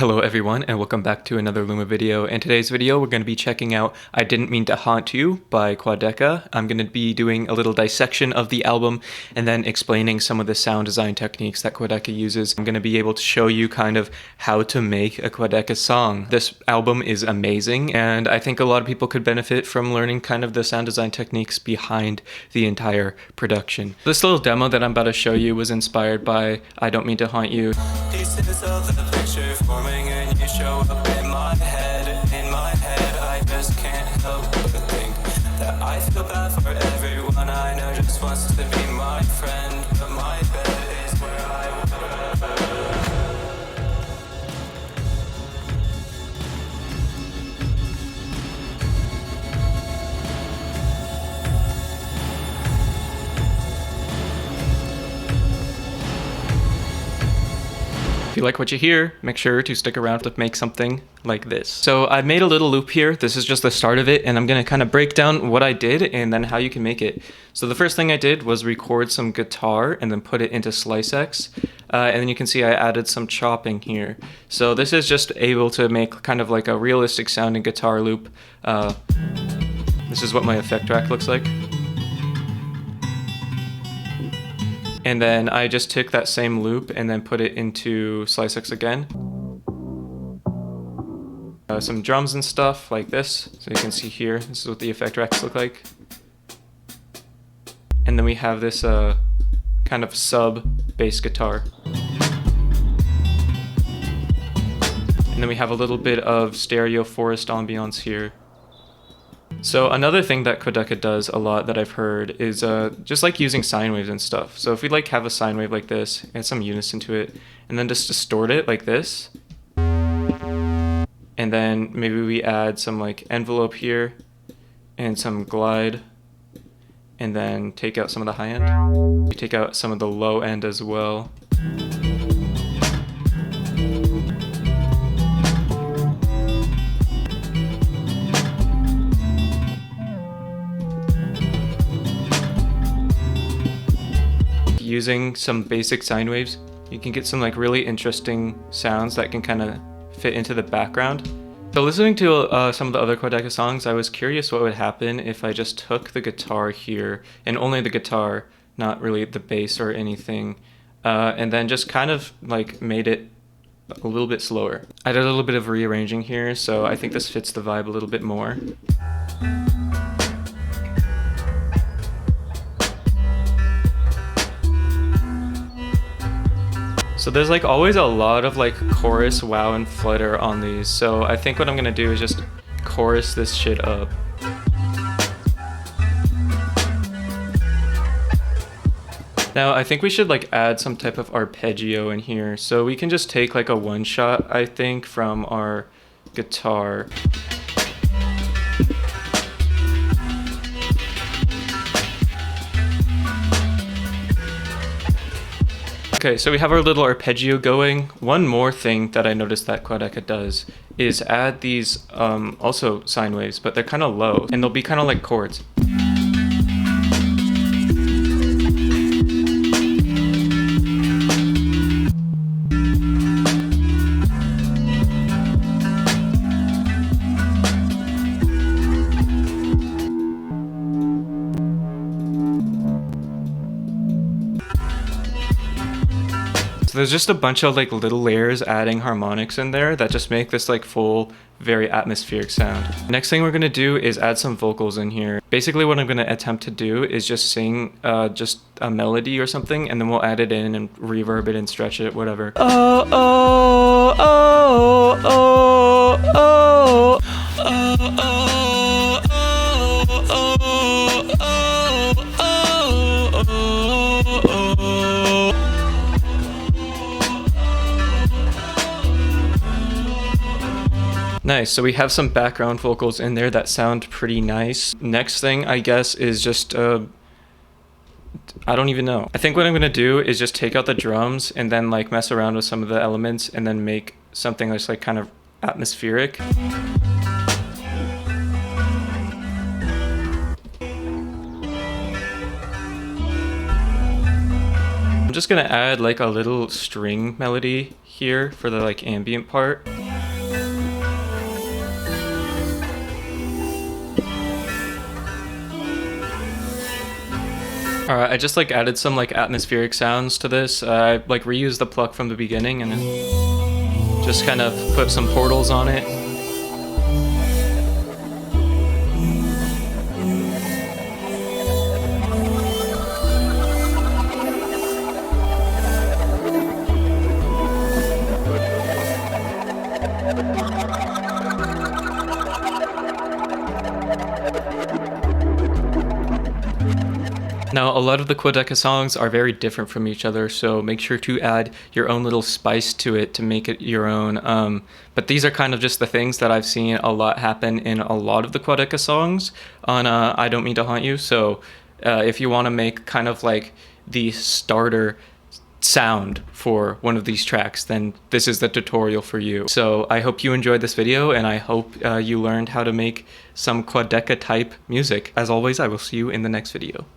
Hello everyone and welcome back to another Looma video. In today's video we're going to be checking out I Didn't Mean to Haunt You by Quadeca. I'm going to be doing a little dissection of the album and then explaining some of the sound design techniques that Quadeca uses. I'm going to be able to show you kind of how to make a Quadeca song. This album is amazing and I think a lot of people could benefit from learning kind of the sound design techniques behind the entire production. This little demo that I'm about to show you was inspired by I Don't Mean to Haunt You. Pieces of the picture forming and you show up in my head, I just can't help but think that I feel bad for everyone I know just wants to be my friend, but my bed is where I would. If you like what you hear, make sure to stick around to make something like this. So I made a little loop here. This is just the start of it, and I'm gonna kind of break down what I did and then how you can make it. So the first thing I did was record some guitar and then put it into SliceX. And then you can see I added some chopping here. So this is just able to make kind of like a realistic sounding guitar loop. This is what my effect track looks like. And then I just took that same loop and then put it into SliceX again. Some drums and stuff like this. So you can see here, this is what the effect tracks look like. And then we have this kind of sub bass guitar. And then we have a little bit of stereo forest ambiance here. So another thing that Quadeca does a lot that I've heard is just like using sine waves and stuff. So if we like have a sine wave like this, add some unison to it, and then just distort it like this. And then maybe we add some like envelope here and some glide, and then take out some of the high end. We take out some of the low end as well. Using some basic sine waves, you can get some like really interesting sounds that can kind of fit into the background. So listening to some of the other Quadeca songs, I was curious what would happen if I just took the guitar here, and only the guitar, not really the bass or anything, and then just kind of like made it a little bit slower. I did a little bit of rearranging here, so I think this fits the vibe a little bit more. So there's like always a lot of like chorus, wow, and flutter on these. So I think what I'm gonna do is just chorus this shit up. Now I think we should like add some type of arpeggio in here. So we can just take like a one shot, I think, from our guitar. Okay, so we have our little arpeggio going. One more thing that I noticed that Quadeca does is add these also sine waves, but they're kind of low, and they'll be kind of like chords. So there's just a bunch of like little layers adding harmonics in there that just make this like full, very atmospheric sound. Next thing we're gonna do is add some vocals in here. Basically what I'm gonna attempt to do is just sing just a melody or something, and then we'll add it in and reverb it and stretch it, whatever. Oh, oh, oh, oh, oh, oh, oh, oh. Nice, so we have some background vocals in there that sound pretty nice. Next thing, I guess, is just, I don't even know. I think what I'm gonna do is just take out the drums and then like mess around with some of the elements and then make something that's like kind of atmospheric. I'm just gonna add like a little string melody here for the like ambient part. Alright, I just like added some like atmospheric sounds to this. I like reused the pluck from the beginning and then just kind of put some portals on it. Now, a lot of the Quadeca songs are very different from each other, so make sure to add your own little spice to it to make it your own. But these are kind of just the things that I've seen a lot happen in a lot of the Quadeca songs on I Don't Mean to Haunt You. So if you want to make kind of like the starter sound for one of these tracks, then this is the tutorial for you. So I hope you enjoyed this video, and I hope you learned how to make some Quadeca type music. As always, I will see you in the next video.